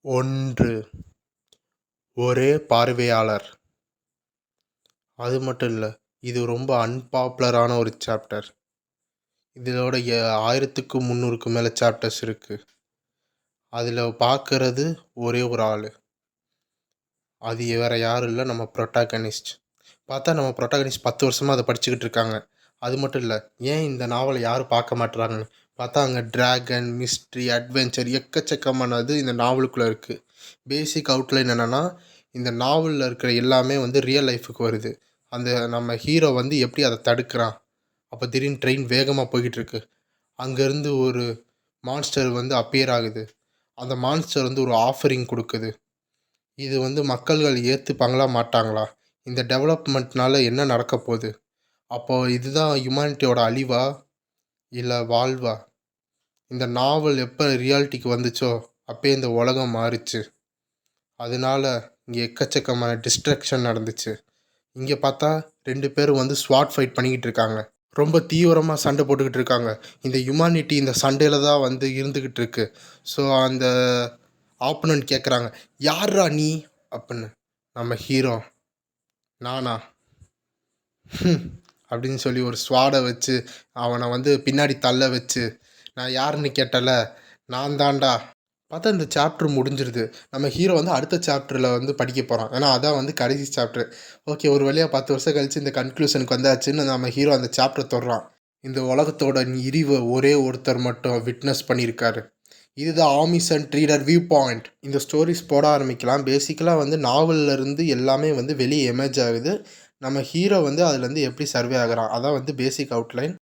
ஒன்று. ஒரே பார்வையாளர். அது மட்டும் இல்லை, இது ரொம்ப அன்பாப்புலரான ஒரு சாப்டர். இதோட 1300க்கு மேலே சாப்டர்ஸ் இருக்குது. அதில் பார்க்கறது ஒரே ஒரு ஆள். அது வேறு யாரும் இல்லை, நம்ம ப்ரொட்டாகனிஸ்ட். பார்த்தா நம்ம ப்ரொட்டாகனிஸ்ட் 10 வருஷமாக அதை படிச்சுக்கிட்டு இருக்காங்க. அது மட்டும் இல்லை, ஏன் இந்த நாவலை யாரும் பார்க்க மாட்டுறாங்கன்னு பார்த்தா அங்கே ட்ராகன், மிஸ்ட்ரி, அட்வென்ச்சர் எக்கச்சக்கமானது இந்த நாவலுக்குள்ளே இருக்குது. பேசிக் அவுட்லைன் என்னென்னா, இந்த நாவலில் இருக்கிற எல்லாமே வந்து ரியல் லைஃபுக்கு வருது. அந்த நம்ம ஹீரோ வந்து எப்படி அதை தடுக்கிறான். அப்போ திடீர்னு ட்ரெயின் வேகமாக போய்கிட்டு இருக்கு. அங்கேருந்து ஒரு மான்ஸ்டர் வந்து அப்பியர் ஆகுது. அந்த மான்ஸ்டர் வந்து ஒரு ஆஃபரிங் கொடுக்குது. இது வந்து மக்கள்கள் ஏற்றுப்பாங்களா மாட்டாங்களா, இந்த டெவலப்மெண்ட்னால என்ன நடக்க போகுது, அப்போது இதுதான் ஹியூமனிட்டியோட அழிவா இல்லை வாழ்வா? இந்த நாவல் எப்போ ரியாலிட்டிக்கு வந்துச்சோ அப்போயே இந்த உலகம் மாறிச்சு. அதனால இங்கே எக்கச்சக்கமான டிஸ்ட்ரக்ஷன் நடந்துச்சு. இங்கே பார்த்தா 2 பேரும் வந்து ஸ்வாட் ஃபைட் பண்ணிக்கிட்டு இருக்காங்க. ரொம்ப தீவிரமாக சண்டை போட்டுக்கிட்டு இருக்காங்க. இந்த ஹியூமானிட்டி இந்த சண்டையில் தான் வந்து இருந்துக்கிட்டு இருக்கு. ஸோ அந்த ஆப்பனண்ட் கேட்குறாங்க, யாரா நீ அப்படின்னு. நம்ம ஹீரோ, நானா அப்படின்னு சொல்லி ஒரு ஸ்வாடை வச்சு அவனை வந்து பின்னாடி தள்ள வச்சு, நான் யாருன்னு கேட்டல, நான் தான்டா. பார்த்தா இந்த சாப்டர் முடிஞ்சிருது. நம்ம ஹீரோ வந்து அடுத்த சாப்டரில் வந்து படிக்க போகிறான். ஏன்னா அதான் வந்து கடைசி சாப்டர். ஓகே, ஒரு வழியாக 10 வருஷம் கழித்து இந்த கன்க்ளூஷனுக்கு வந்தாச்சுன்னு நம்ம ஹீரோ அந்த சாப்டர் தொடுறான். இந்த உலகத்தோட இரிவை ஒரே ஒருத்தர் மட்டும் விட்னஸ் பண்ணியிருக்காரு. இதுதான் ஆமிசன் ட்ரீடர் வியூ பாயிண்ட். இந்த ஸ்டோரிஸ் போட ஆரம்பிக்கலாம். பேசிக்கலாக வந்து நாவல்லேருந்து எல்லாமே வந்து வெளியே எமேஜ் ஆகுது. நம்ம ஹீரோ வந்து அதுலேருந்து எப்படி சர்வே ஆகிறான், அதான் வந்து பேசிக் அவுட்லைன்.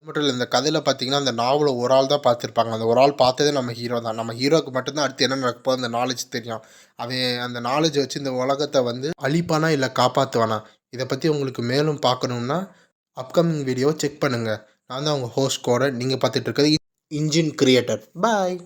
மட்டும் இல்லை, இந்த கதையில் பார்த்தீங்கன்னா அந்த நாவலை ஒரு ஆள் தான் பார்த்துருப்பாங்க. அந்த ஒரு ஆள் பார்த்ததே நம்ம ஹீரோ தான். நம்ம ஹீரோவுக்கு மட்டும்தான் அடுத்து என்ன நடக்கப்போ அந்த நாலேஜ் தெரியும். அவன் அந்த நாலேஜை வச்சு இந்த உலகத்தை வந்து அழிப்பானா இல்லை காப்பாற்றுவானா, இதை பற்றி உங்களுக்கு மேலும் பார்க்கணுன்னா அப்கமிங் வீடியோவை செக் பண்ணுங்கள். நான் தான் உங்கள் ஹோஸ்ட் கோட. நீங்கள் பார்த்துட்டு இருக்கிறது இன்ஜின் கிரியேட்டர். பாய்.